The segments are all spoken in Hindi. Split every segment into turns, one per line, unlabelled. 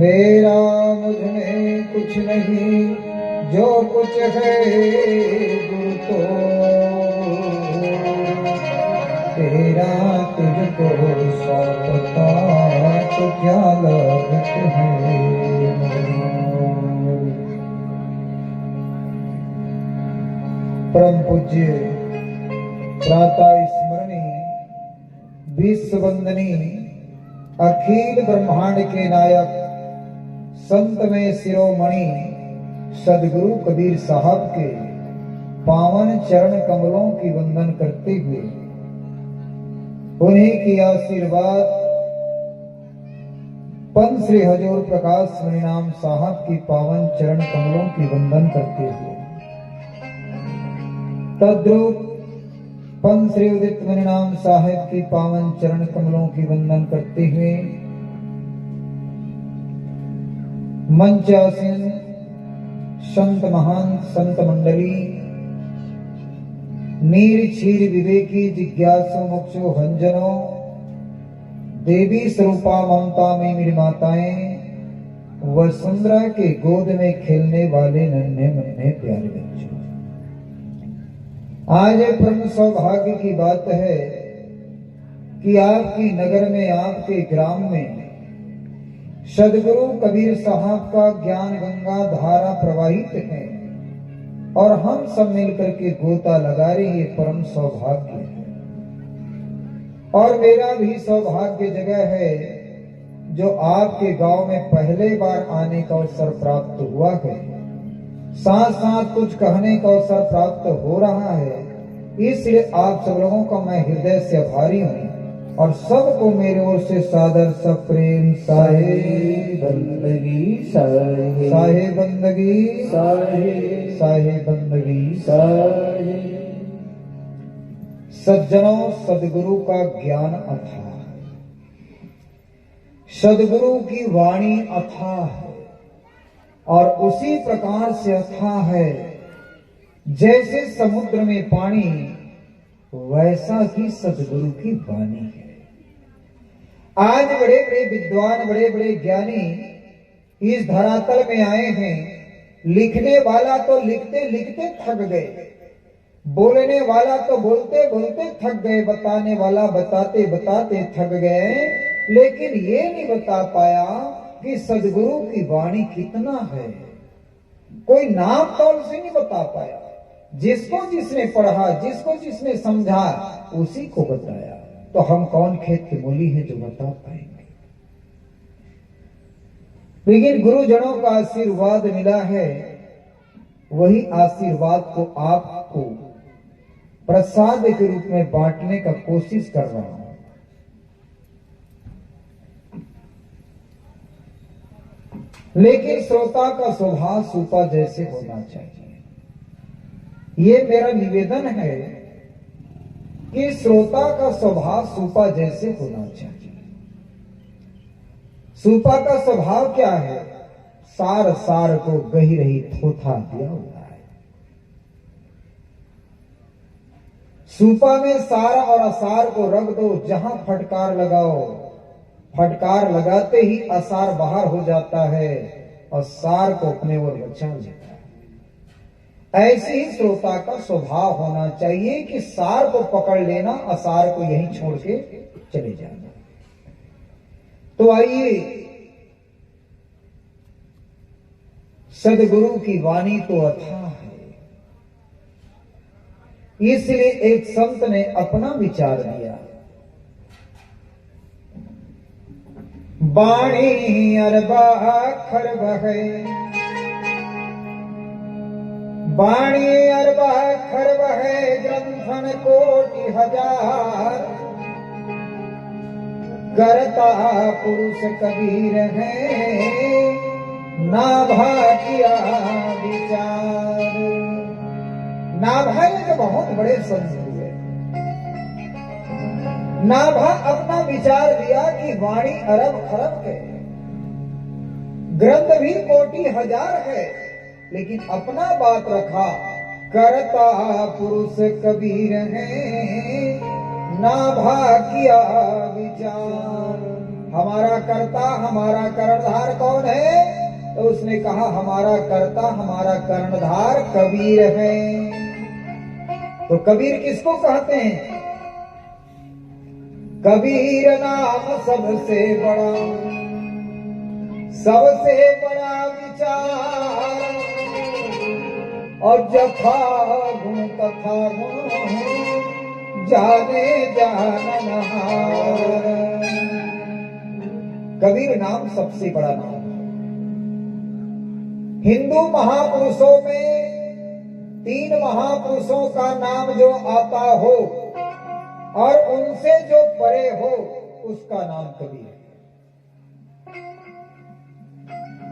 मेरा मुझ में कुछ नहीं, जो कुछ है गुरु तो तेरा तुझको सौंपता, तो क्या लागत है। परम पूज्य प्रातः स्मरणी विश्व वंदनी अखिल ब्रह्मांड के नायक संत में शिरोमणि सदगुरु कबीर साहब के पावन चरण कमलों की वंदन करते हुए उन्हीं की आशीर्वाद पंत श्री हजूर प्रकाश मणिनाम साहब की पावन चरण कमलों की वंदन करते हुए तद्रूप पंत श्री उदित मणिनाम साहब की पावन चरण कमलों की वंदन करते हुए मंचासीन संत महान संत मंडली, नीर क्षीर विवेकी जिज्ञासु मुक्षु हंजनो, देवी स्वरूपा ममता में मेरी माताएं, वसुंधरा के गोद में खेलने वाले नन्हे मुन्ने प्यारे बच्चों, आज परम सौभाग्य की बात है कि आपकी नगर में, आपके ग्राम में सदगुरु कबीर साहब का ज्ञान गंगा धारा प्रवाहित है और हम सब मिलकर के गोता लगा रहे, ये परम सौभाग्य है। और मेरा भी सौभाग्य जगह है जो आपके गांव में पहले बार आने का अवसर प्राप्त हुआ है, साथ साथ कुछ कहने का अवसर प्राप्त हो रहा है। इसलिए आप सब लोगों का मैं हृदय से आभारी हूँ और सबको मेरे ओर से सादर सप्रेम साहे बंदगी, साहे बंदगी, साहे बंदगी, साहे। सज्जनों, सदगुरु का ज्ञान अथाह है, सदगुरु की वाणी अथाह है और उसी प्रकार से अथाह है जैसे समुद्र में पानी, वैसा ही सदगुरु की वाणी है। आज बड़े बड़े विद्वान, बड़े बड़े ज्ञानी इस धरातल में आए हैं। लिखने वाला तो लिखते लिखते थक गए, बोलने वाला तो बोलते बोलते थक गए, बताने वाला बताते बताते थक गए, लेकिन ये नहीं बता पाया कि सदगुरु की वाणी कितना है। कोई नाम तौल से नहीं बता पाया। जिसको जिसने पढ़ा, जिसको जिसने समझा, उसी को बताया। तो हम कौन खेत की मूली है जो बता पाएंगे। लेकिन गुरुजनों का आशीर्वाद मिला है, वही आशीर्वाद को आपको प्रसाद के रूप में बांटने का कोशिश कर रहा हूं। लेकिन श्रोता का स्वभाव सूपा जैसे होना चाहिए। ये मेरा निवेदन है कि श्रोता का स्वभाव सूपा जैसे होना चाहिए। सूपा का स्वभाव क्या है? सार सार को गही रही थोथा दिया हुआ है। सूपा में सार और असार को रख दो, जहां फटकार लगाओ, फटकार लगाते ही असार बाहर हो जाता है और सार को अपने ओर बचा लेता है। ऐसे ही श्रोता का स्वभाव होना चाहिए कि सार को पकड़ लेना, असार को यहीं छोड़ के चले जाना। तो आइए, सदगुरु की वाणी तो अथाह है, इसलिए एक संत ने अपना विचार दिया। बाणी अरबा खर बहे, बाणी अरबा खर बहे, ग्रंथन कोटि हजार, करता पुरुष कबीर है, नाभा किया विचार। नाभा के बहुत बड़े संत हुए। नाभा अपना विचार दिया कि वाणी अरब खरब है, ग्रंथ भी कोटि हजार है, लेकिन अपना बात रखा, करता पुरुष कबीर है, नाभा किया विचार। हमारा कर्ता हमारा कर्णधार कौन है? तो उसने कहा हमारा कर्ता हमारा कर्णधार कबीर है। तो कबीर किसको कहते हैं? कबीर नाम सबसे बड़ा विचार, और जथा गुण तथा गुण जाने जाननहार। कबीर नाम सबसे बड़ा नाम। हिंदू महापुरुषों में 3 महापुरुषों का नाम जो आता हो और उनसे जो परे हो उसका नाम कबीर है।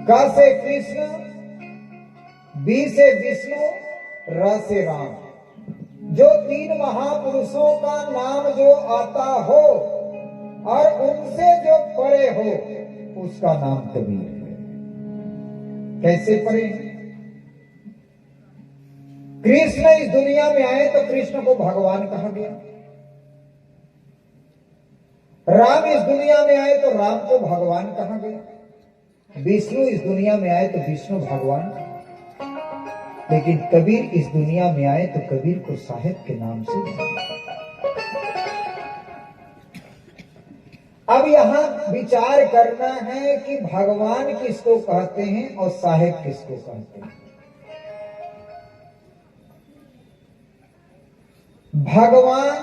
क से कृष्ण, बी से विष्णु, र से राम। जो 3 महापुरुषों का नाम जो आता हो और उनसे जो परे हो उसका नाम कबीर है। कैसे परे? कृष्ण इस दुनिया में आए तो कृष्ण को भगवान कहा गया। राम इस दुनिया में आए तो राम को भगवान कहा गया। विष्णु इस दुनिया में आए तो विष्णु भगवान। लेकिन कबीर इस दुनिया में आए तो कबीर को साहिब के नाम से। अब यहां विचार करना है कि भगवान किसको कहते हैं और साहिब किसको कहते हैं। भगवान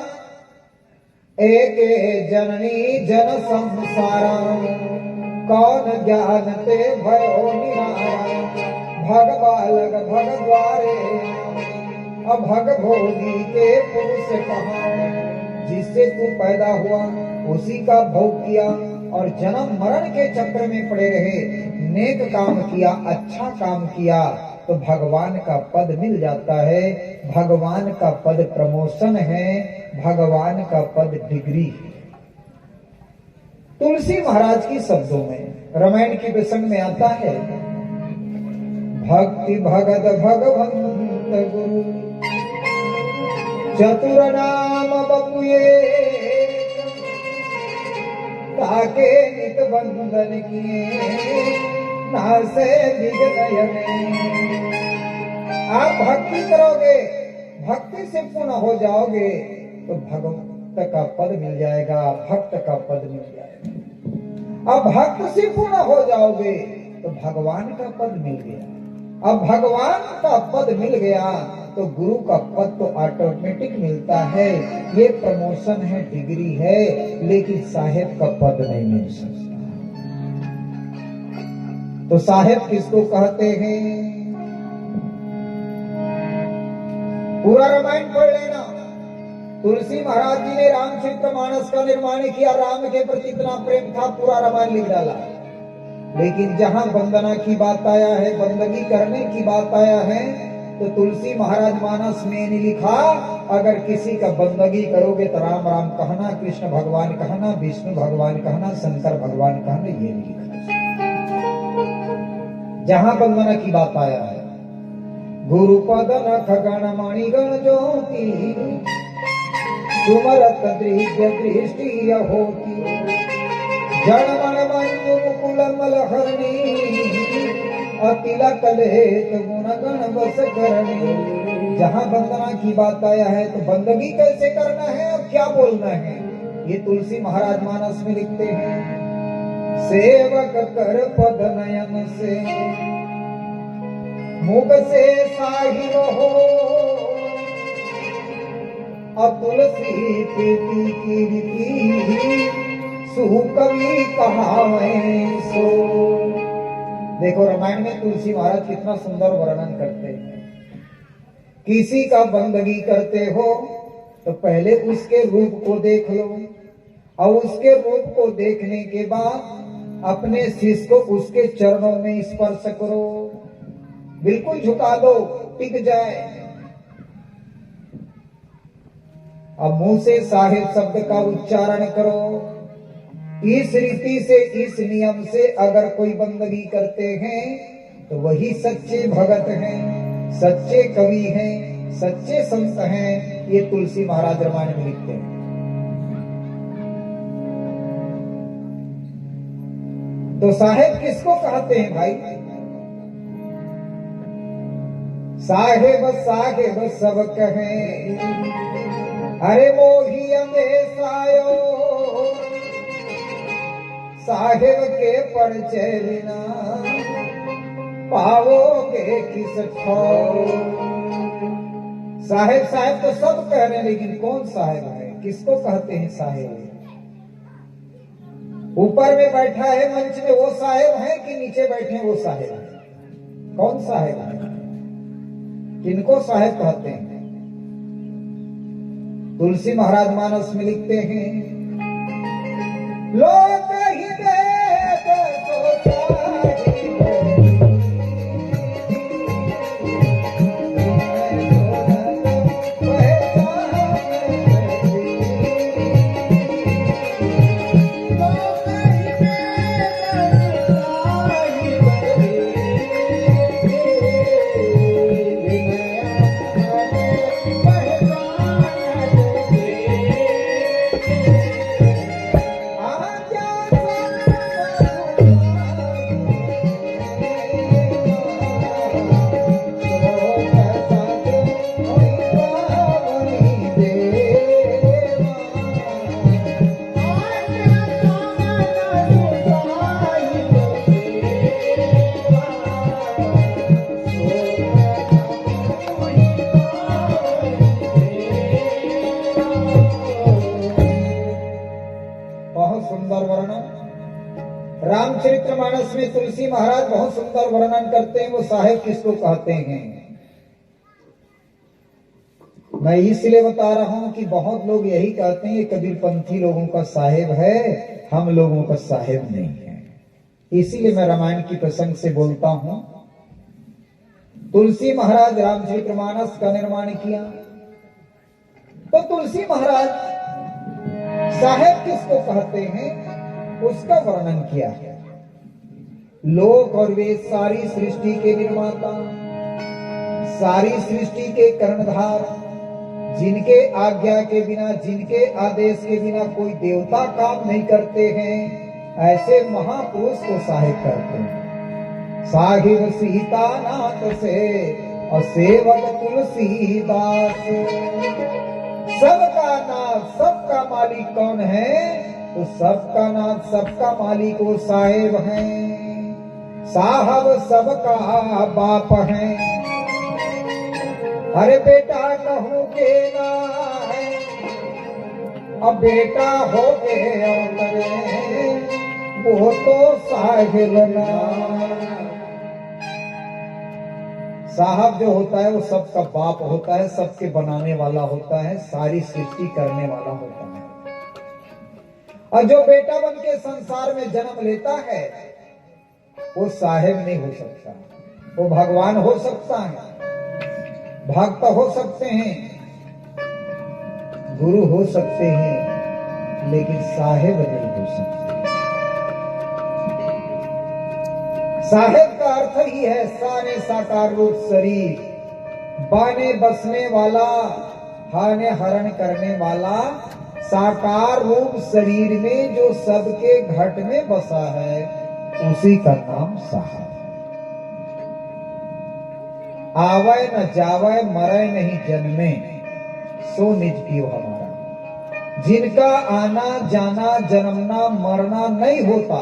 एक जननी जन संसारा, कौन ज्ञानते भयो निरारा। भग बालक भग द्वारे, अभग भोगी के पुरुष कहाँ। जिससे तू पैदा हुआ उसी का भोग किया और जन्म मरण के चक्र में पड़े रहे। नेक काम किया, अच्छा काम किया तो भगवान का पद मिल जाता है। भगवान का पद प्रमोशन है, भगवान का पद डिग्री है। तुलसी महाराज की शब्दों में रामायण के प्रसंग में आता है, भक्ति भगत भगवंत गुरु, चतुर नाम बपुए, ताके नित बंधन किए, नासे विघ्न। आप भक्ति करोगे, भक्ति से पूर्ण हो जाओगे तो भगवत का पद मिल जाएगा, भक्त का पद मिल जाएगा। अब भक्त से पूर्ण हो जाओगे तो भगवान का पद मिल गया। अब भगवान का पद मिल गया तो गुरु का पद तो ऑटोमेटिक मिलता है। ये प्रमोशन है, डिग्री है, लेकिन साहेब का पद नहीं मिल सकता। तो साहेब किसको कहते हैं? पूरा रामायण पढ़ लेना। तुलसी महाराज जी ने रामचरितमानस का निर्माण किया, राम के प्रति इतना प्रेम था, पूरा रामायण लिख डाला। लेकिन जहां वंदना की बात आया है, बंदगी करने की बात आया है, तो तुलसी महाराज मानस में नहीं लिखा अगर किसी का बंदगी करोगे तो राम राम कहना, कृष्ण भगवान कहना, विष्णु भगवान कहना, शंकर भगवान कहना, ये नहीं लिखा। जहां वंदना की बात आया है, गुरुपद नख गण मणिगण ज्योति, सुमरत दृश्य दृष्टि होती, जन मन मंजु मुकुल मलहरणी, अतिलक लेत गुण गण बस करणी। जहां वंदना की बात आया है तो बंदगी कैसे करना है और क्या बोलना है, ये तुलसी महाराज मानस में लिखते हैं। सेवक कर पद नयन से, मुख से साहिब हो, तुलसी प्रीति की रीति, सुहु कवि कहावे सो। देखो रामायण में तुलसी महाराज कितना सुंदर वर्णन करते हैं। किसी का बंदगी करते हो तो पहले उसके रूप को देख लो, और उसके रूप को देखने के बाद अपने शिष्य को उसके चरणों में स्पर्श करो, बिल्कुल झुका दो, टिक जाए। अब मुंह से साहिब शब्द का उच्चारण करो। इस रीति से, इस नियम से अगर कोई बंदगी करते हैं तो वही सच्चे भगत हैं, सच्चे कवि हैं, सच्चे संत हैं। ये तुलसी महाराज रामायण में लिखते हैं। तो साहेब किसको कहते हैं भाई? साहेब साहेब सब कहें, अरे मोही अंदेशायो, साहेब के परिचय बिना पाओगे किस ठौर। साहेब साहेब तो सब कह रहे हैं, लेकिन कौन साहेब है? किसको कहते हैं साहेब? ऊपर में बैठा है मंच में वो साहेब है कि नीचे बैठे वो साहेब है? कौन साहेब है? किनको साहेब कहते हैं? तुलसी महाराज मानस में लिखते हैं, लोक ही वेद तो रामचरितमानस में तुलसी महाराज बहुत सुंदर वर्णन करते हैं वो साहेब किसको कहते हैं। मैं इसलिए बता रहा हूं कि बहुत लोग यही कहते हैं ये कबीरपंथी लोगों का साहेब है, हम लोगों का साहेब नहीं है। इसीलिए मैं रामायण की प्रसंग से बोलता हूं। तुलसी महाराज रामचरितमानस का निर्माण किया, तो तुलसी महाराज साहेब किसको कहते हैं उसका वर्णन किया है। लोक और वेद सारी सृष्टि के निर्माता, सारी सृष्टि के कर्णधार, जिनके आज्ञा के बिना, जिनके आदेश के बिना कोई देवता काम नहीं करते हैं, ऐसे महापुरुष को साहेब कहते हैं। साहिब सीता नाथ से और सेवक तुलसीदास। सबका नाथ, सबका मालिक कौन है? तो सबका नाथ, सबका मालिक वो साहेब हैं। साहब सबका बाप है। अरे बेटा कहूँ के ना है, अब बेटा हो गए वो तो साहिब ना। साहब जो होता है वो सबका बाप होता है, सबके बनाने वाला होता है, सारी सृष्टि करने वाला होता है। और जो बेटा बन के संसार में जन्म लेता है वो साहेब नहीं हो सकता, वो भगवान हो सकता है, भक्त हो सकते हैं, गुरु हो सकते हैं, लेकिन साहेब नहीं हो सकते। साहेब का अर्थ ही है साने साकार रूप शरीर, बाने बसने वाला, हाने हरण करने वाला, साकार रूप शरीर में जो सबके घट में बसा है उसी का नाम साहब। आवे न जावे, मरे नहीं जन्मे, सो निज पियो हमारा। जिनका आना जाना, जन्मना मरना नहीं होता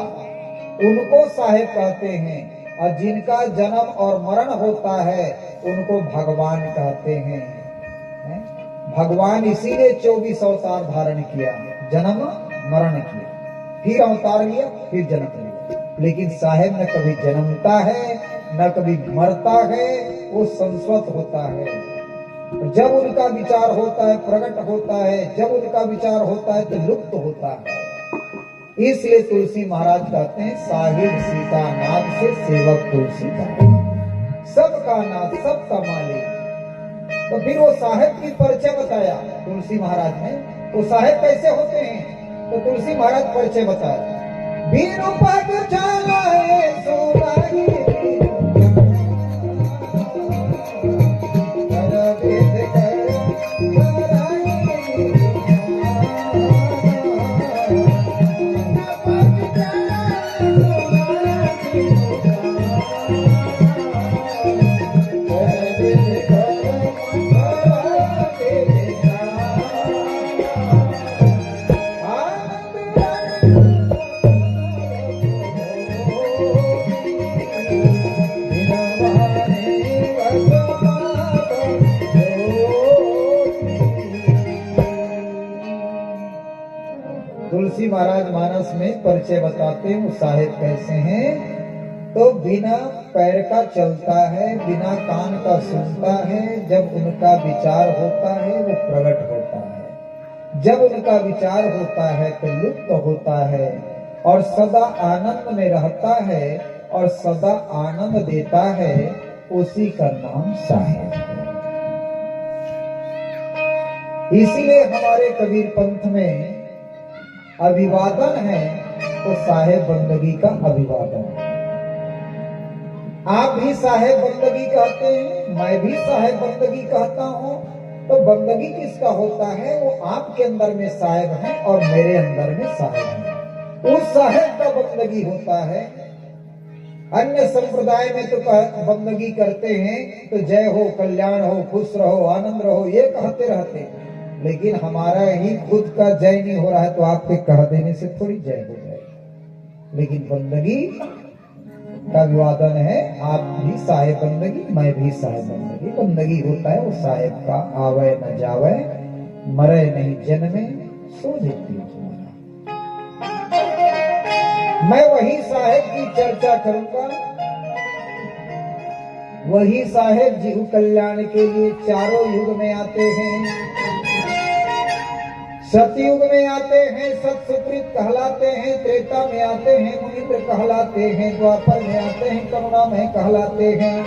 उनको साहेब कहते हैं, और जिनका जन्म और मरण होता है उनको भगवान कहते हैं। भगवान इसीलिए 24 अवतार धारण किया, जन्म मरण किया, फिर अवतार लिया, फिर जन्म लिया। लेकिन साहेब न कभी जन्मता है न कभी मरता है, वो संस्वत होता है। जब उनका विचार होता है प्रकट होता है, जब उनका विचार होता है तो लुप्त होता है। इसलिए तुलसी महाराज कहते हैं साहिब सीता नाथ से सेवक तुलसी का, सबका नाथ, सबका मालिक। तो फिर वो साहेब की परिचय बताया तुलसी महाराज ने। वो साहेब कैसे होते हैं? तो तुलसी महाराज परिचय बताया, बीरू पग चलाए सोनाही, तुलसी महाराज मानस में परिचय बताते हैं वो साहेब कैसे हैं। तो बिना पैर का चलता है, बिना कान का सुनता है, जब उनका विचार होता है वो प्रकट होता है, जब उनका विचार होता है तो लुप्त होता है और सदा आनंद में रहता है और सदा आनंद देता है, उसी का नाम साहेब है। इसीलिए हमारे कबीर पंथ में अभिवादन है तो साहेब बंदगी का अभिवादन है। आप भी साहेब बंदगी कहते हैं, मैं भी साहेब बंदगी कहता हूं। तो बंदगी किसका होता है? वो आपके अंदर में साहेब है और मेरे अंदर में साहेब है, उस साहेब का बंदगी होता है। अन्य संप्रदाय में तो बंदगी करते हैं तो जय हो, कल्याण हो, खुश रहो, आनंद रहो, ये कहते रहते हैं। लेकिन हमारा ही खुद का जय नहीं हो रहा है तो आपके कह देने से थोड़ी जय हो जाएगी। लेकिन बंदगी का विवादन है, आप भी साहेब बंदगी, मैं भी साहेब बंदगी। बंदगी होता है वो साहेब का, आवे न जावे, मरे नहीं जन्मे, सो देती तुम्हारा। मैं वही साहेब की चर्चा करूंगा, वही साहेब जीव कल्याण के लिए चारों युग में आते हैं। सतयुग में आते हैं सत सुकृत कहलाते हैं, त्रेता में आते हैं मुनीन्द्र कहलाते हैं, द्वापर में आते हैं करुणा में कहलाते हैं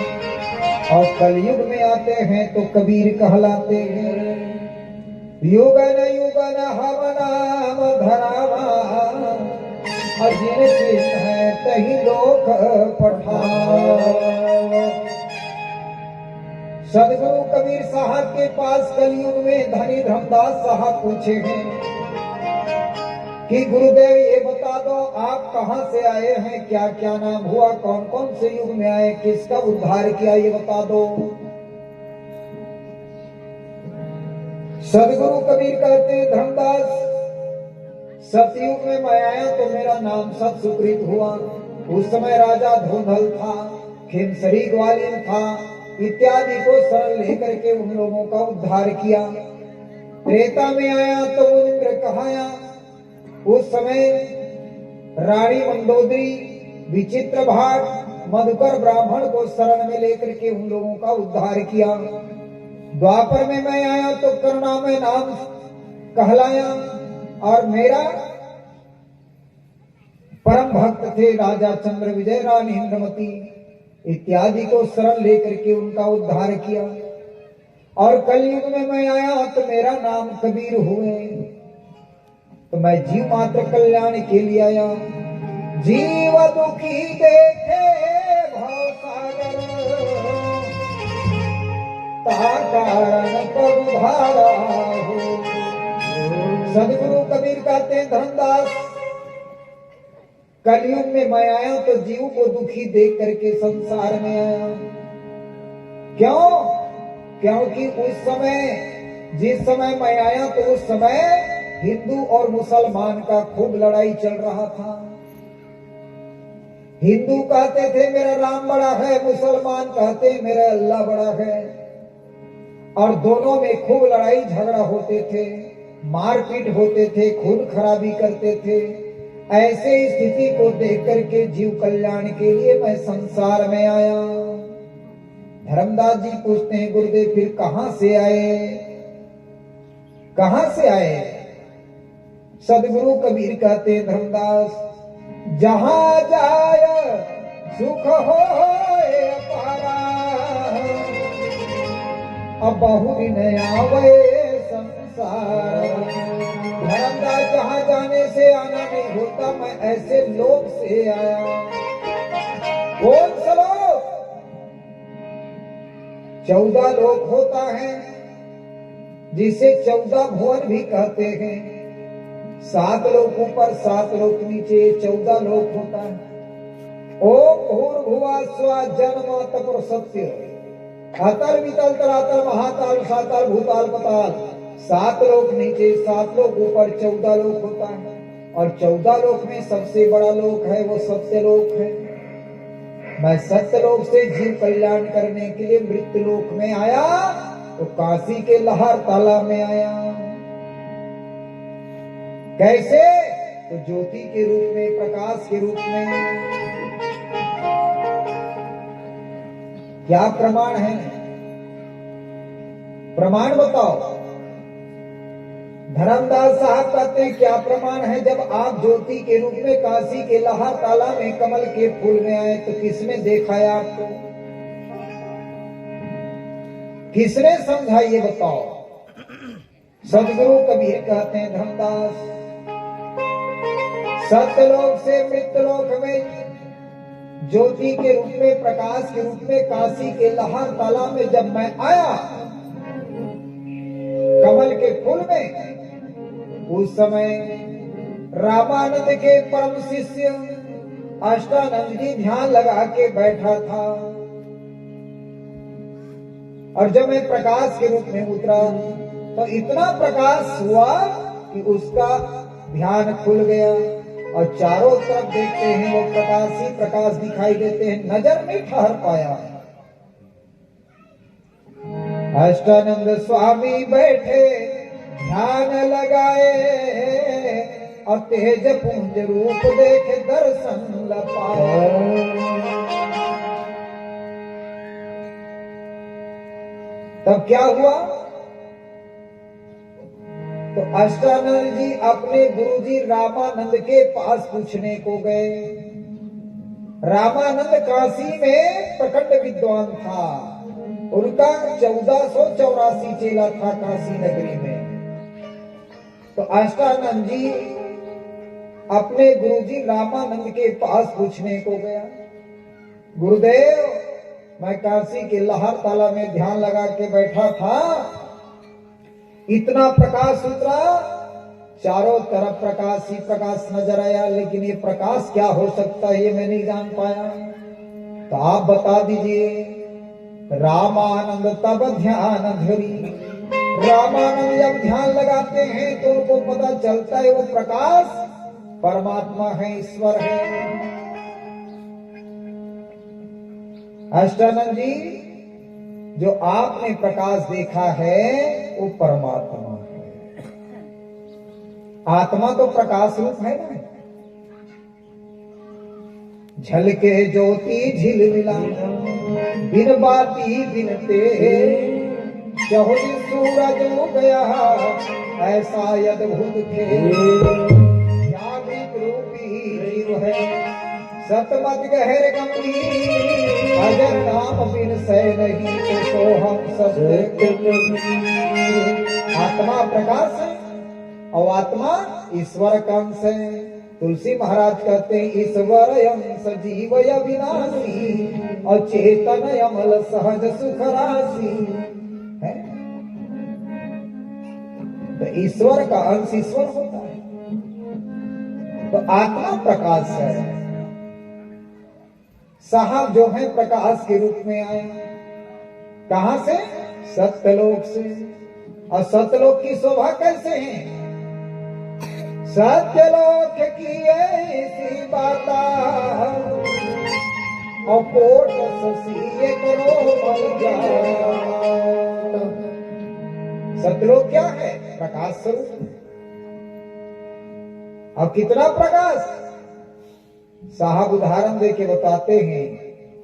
और कलयुग में आते हैं तो कबीर कहलाते हैं। युगन युगन हम नाम धरावा, अजिन चिन्ह है तही लोक पठावा। सदगुरु कबीर साहब के पास कलयुग में धनी धर्मदास साहब पूछे हैं कि गुरुदेव ये बता दो आप कहां से आए हैं, क्या क्या नाम हुआ, कौन कौन से युग में आए, किसका उद्धार किया, ये बता दो। सदगुरु कबीर कहते हैं धर्मदास, सतयुग में मैं आया तो मेरा नाम सत सुकृत हुआ। उस समय राजा धोंधल था, खेमसरी ग्वालियर था इत्यादि को शरण लेकर के उन लोगों का उद्धार किया। त्रेता में आया तो मुनीन्द्र कहाया। उस समय रानी मंदोदरी, विचित्र भाट, मधुकर ब्राह्मण को शरण में लेकर के उन लोगों का उद्धार किया। द्वापर में मैं आया तो करुणा में नाम कहलाया और मेरा परम भक्त थे राजा चंद्र विजय, रानी इंद्रमती इत्यादि को शरण लेकर के उनका उद्धार किया। और कलयुग में मैं आया तो मेरा नाम कबीर हुए। तो मैं जीव मात्र कल्याण के लिए आया। जीव दुखी देखे भव सागर, ता कारण पर उधारा हो। सदगुरु कबीर कहते हैं धर्मदास, कलयुग में मैं आया तो जीव को दुखी देख करके संसार में आया। क्यों? क्योंकि उस समय, जिस समय मैं आया तो उस समय हिंदू और मुसलमान का खूब लड़ाई चल रहा था। हिंदू कहते थे मेरा राम बड़ा है, मुसलमान कहते मेरा अल्लाह बड़ा है, और दोनों में खूब लड़ाई झगड़ा होते थे, मारपीट होते थे, खून खराबी करते थे। ऐसे स्थिति को देख करके जीव कल्याण के लिए मैं संसार में आया। धर्मदास जी पूछते हैं गुरुदेव फिर कहां से आए, कहां से आए? सदगुरु कबीर कहते हैं धर्मदास, जहां जाय सुख हो अपारा, अब बहु न आवे संसार। धर्मदास जहां जाने से आना नहीं होता, मैं ऐसे लोक से आया। कौन सा लोक? 14 लोक होता है जिसे 14 भुवन भी कहते हैं। 7 लोक ऊपर 7 लोक नीचे 14 लोक होता है। ओम भूर्भुवः स्वः जन्म तपर सत्य, अतल वितल तलातल महाताल साताल भूताल पताल। 7 लोक नीचे 7 लोक ऊपर 14 लोक होता है। और 14 लोक में सबसे बड़ा लोक है वो सत्य लोक है। मैं सत्य लोक से जीव कल्याण करने के लिए मृत्यु लोक में आया तो काशी के लहर तालाब में आया। कैसे? तो ज्योति के रूप में, प्रकाश के रूप में। क्या प्रमाण है? प्रमाण बताओ। धर्मदास साहब कहते हैं क्या प्रमाण है? जब आप ज्योति के रूप में काशी के लहर ताला में कमल के फूल में आए तो किसने देखा है आपको? किसने समझा ये बताओ? सदगुरु कबीर कहते हैं धर्मदास, सत्यलोक से मृत्यलोक में ज्योति के रूप में, प्रकाश के रूप में काशी के लहर ताला में जब मैं आया कमल के फूल में, उस समय रामानंद के परम शिष्य अष्टानंद जी ध्यान लगा के बैठा था। और जब मैं प्रकाश के रूप में उतरा तो इतना प्रकाश हुआ कि उसका ध्यान खुल गया और चारों तरफ देखते हैं वो प्रकाश ही प्रकाश दिखाई देते हैं, नजर नहीं ठहर पाया। अष्टानंद स्वामी बैठे ध्यान लगाए और तेज पुंज रूप देखे दर्शन ल पाए। तब क्या हुआ? तो अष्टानंद जी अपने गुरुजी रामानंद के पास पूछने को गए। रामानंद काशी में प्रखंड विद्वान था, उनका 1484 चेला था काशी नगरी में। तो अष्टानंद जी अपने गुरुजी रामानंद के पास पूछने को गया, गुरुदेव मैं काशी के लहर ताला में ध्यान लगा के बैठा था, इतना प्रकाश उतरा, चारों तरफ प्रकाश ही प्रकाश नजर आया, लेकिन ये प्रकाश क्या हो सकता है ये मैं नहीं जान पाया, तो आप बता दीजिए। रामानंद तब ध्यान धरी, रामानंद जब ध्यान लगाते हैं तो उनको पता चलता है वो प्रकाश परमात्मा है, ईश्वर है। अष्टानंद जी जो आपने प्रकाश देखा है वो परमात्मा है। आत्मा तो प्रकाश रूप है ना। झलके ज्योति झिलमिला बिन बाती बिन तेज, चहुरी सूरज हो गया ऐसा अद्भुत खेल। जागृत रूपी जीव है सतमत गहर गंभीर, अजर नाम बिन सह नहीं तो सोहम सत्य। आत्मा प्रकाश है और आत्मा ईश्वर का अंश है। तुलसी महाराज कहते हैं ईश्वर अंश जीव अविनाशी और चेतन अमल सहज सुख राशि है। तो ईश्वर का अंश ईश्वर होता है। तो आत्मा प्रकाश है। साहब जो है प्रकाश के रूप में आए, कहां से? सत्यलोक से। और सत्यलोक की शोभा कैसे है? सत्यलोक की ऐसी बात और कोट ससी करो मल जात। सत्यलोक क्या है? प्रकाश स्वरूप। अब कितना प्रकाश? साहब उदाहरण देके बताते हैं,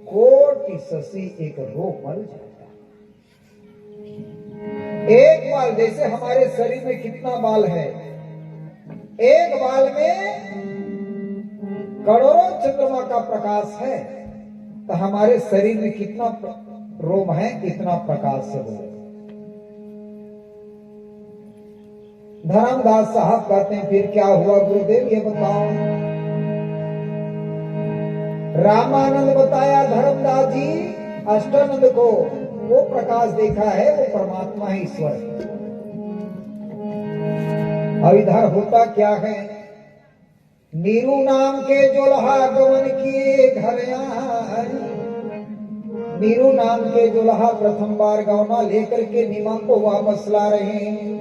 कोटि शशि एक रो मल जाता। एक बाल, जैसे हमारे शरीर में कितना बाल है, एक बाल में करोड़ों चंद्रमा का प्रकाश है, तो हमारे शरीर में कितना रोम है, इतना प्रकाश है। धर्मदास साहब कहते हैं फिर क्या हुआ गुरुदेव ये बताओ। रामानंद बताया धर्मदास जी अष्टानंद को, वो प्रकाश देखा है, वो परमात्मा है, ईश्वर। और इधर होता क्या है? नीरू नाम के जोलहा गमन किए घर आए। नीरू नाम के जोलहा प्रथम बार गवना लेकर के नीमा को वापस ला रहे हैं।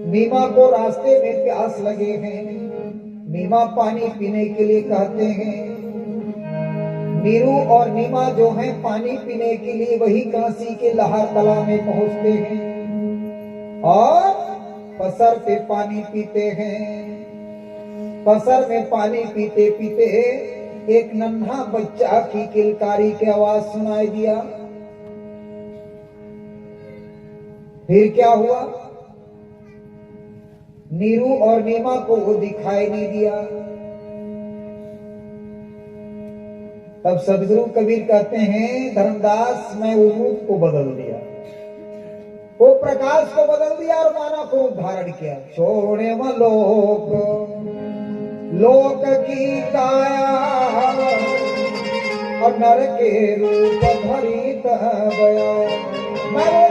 नीमा को रास्ते में प्यास लगे हैं, नीमा पानी पीने के लिए कहते हैं। नीरू और नीमा जो है पानी पीने के लिए वही काशी के लहर तला में पहुंचते हैं और पसर पे पानी पीते हैं। पसर में पानी पीते पीते एक नन्हा बच्चा की किलकारी की आवाज सुनाई दिया। फिर क्या हुआ? नीरू और नीमा को वो दिखाई नहीं दिया। तब सदगुरु कबीर कहते हैं, धर्मदास मैं वो रूप को बदल दिया, वो प्रकाश को बदल दिया और मानव को धारण किया। छोड़े वो लोक की काया और नर के रूप धरी गया। मैं वो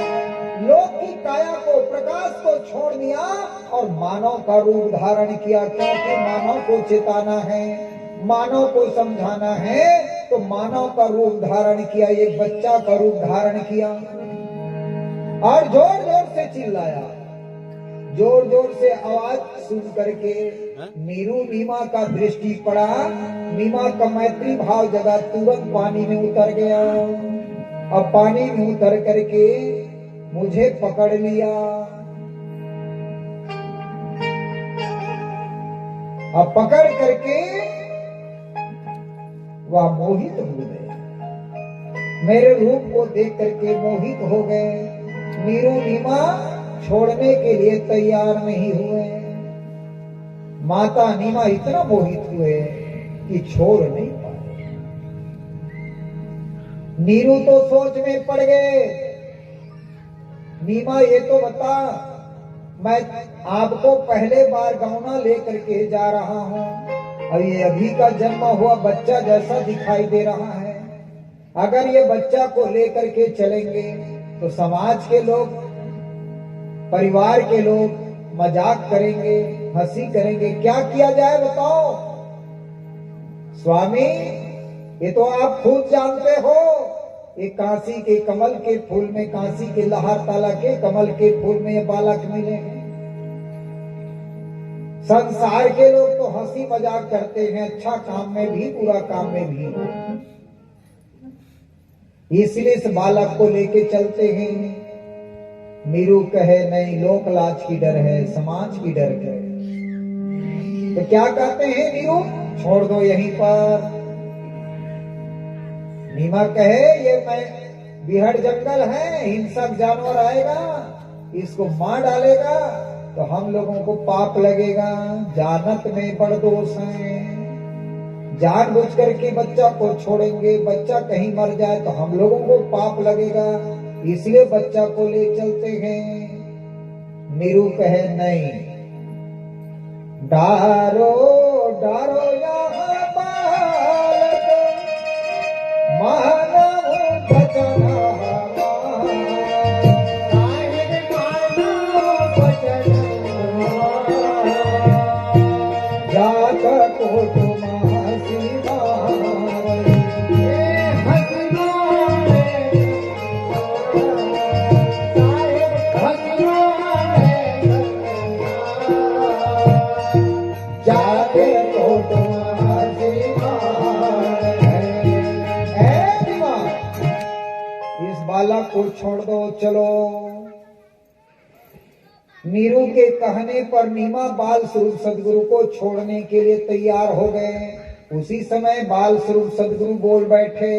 लोक की काया को, प्रकाश को छोड़ दिया और मानव का रूप धारण किया, क्योंकि मानव को चेताना है, मानव को समझाना है, तो मानव का रूप धारण किया, एक बच्चा का रूप धारण किया और जोर जोर से चिल्लाया। जोर जोर से आवाज सुन करके नीरू नीमा का दृष्टि पड़ा, नीमा का मैत्री भाव जगा, तुरंत पानी में उतर गया। अब पानी में उतर करके मुझे पकड़ लिया। अब पकड़ करके वह मोहित हो गए, मेरे रूप को देख करके मोहित हो गए। नीरू नीमा छोड़ने के लिए तैयार नहीं हुए। माता नीमा इतना मोहित हुए कि छोड़ नहीं पाए। नीरू तो सोच में पड़ गए, नीमा ये तो बता, मैं आपको पहले बार गौना लेकर के जा रहा हूं, अब ये अभी का जन्म हुआ बच्चा जैसा दिखाई दे रहा है। अगर ये बच्चा को लेकर के चलेंगे तो समाज के लोग, परिवार के लोग मजाक करेंगे, हंसी करेंगे, क्या किया जाए बताओ? स्वामी ये तो आप खुद जानते हो, ये काशी के कमल के फूल में, काशी के लहर ताला के कमल के फूल में ये बालक मिले हैं। संसार के लोग तो हंसी मजाक करते हैं, अच्छा काम में भी बुरा काम में भी, इसलिए इस बालक को लेके चलते हैं। नीरू कहे नहीं, लोक लाज की डर है, समाज की डर है। तो क्या कहते हैं नीरू, छोड़ दो यहीं पर। नीमा कहे ये मैं बिहड़ जंगल है, हिंसक जानवर आएगा, इसको मार डालेगा तो हम लोगों को पाप लगेगा, जानत में बड़ दोष है। जानबूझ करके बच्चा को छोड़ेंगे, बच्चा कहीं मर जाए तो हम लोगों को पाप लगेगा, इसलिए बच्चा को ले चलते हैं। नीरू कहे नहीं, डारो डारो यहाँ बालक, मानव बचन जात को तुम बालक को छोड़ दो, चलो। नीरू के कहने पर नीमा बाल स्वरूप सदगुरु को छोड़ने के लिए तैयार हो गए। उसी समय बाल स्वरूप सदगुरु बोल बैठे,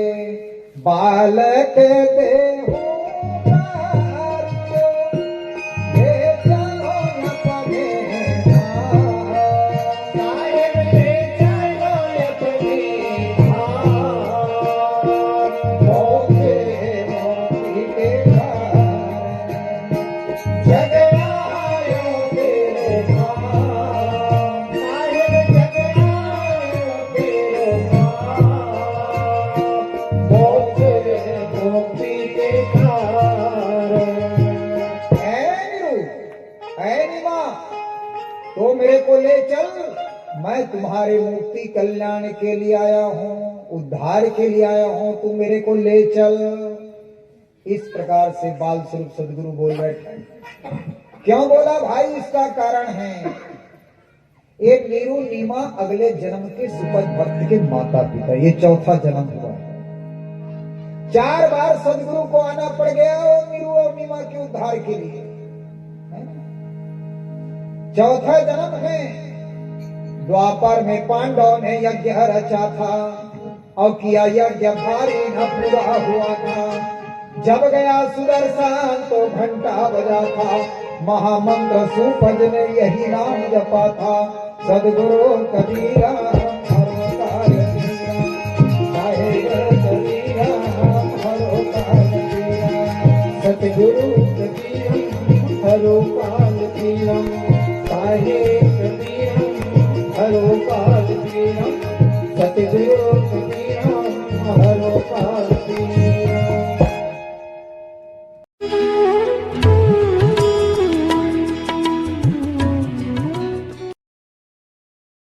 बालक देहु तो मेरे को ले चल, मैं तुम्हारे मुक्ति कल्याण के लिए आया हूँ, उद्धार के लिए आया हूँ, तू मेरे को ले चल। इस प्रकार से बाल स्वरूप सदगुरु बोल बैठे। क्यों बोला भाई? इसका कारण है, एक नीरू नीमा अगले जन्म के सुपथ भक्त के माता पिता, ये चौथा जन्म हुआ। 4 बार सदगुरु को आना पड़ गया और नीरू और नीमा के उद्धार के लिए। चौथा जन्म है, द्वापर में पांडव ने यज्ञ रचा था और किया यज्ञ भारी न पूरा हुआ था। जब गया सुदर्शन तो घंटा बजा था, महामंत्र सुपज ने यही नाम जपा था। सदगुरु कबीरा हरोकाल पीरा, साहेब कबीरा हरोकाल पीरा। सतगुरु कबीरा हरोकाल पीरा, साहेब कबीरा हरोकाल पीरा। सतगुरु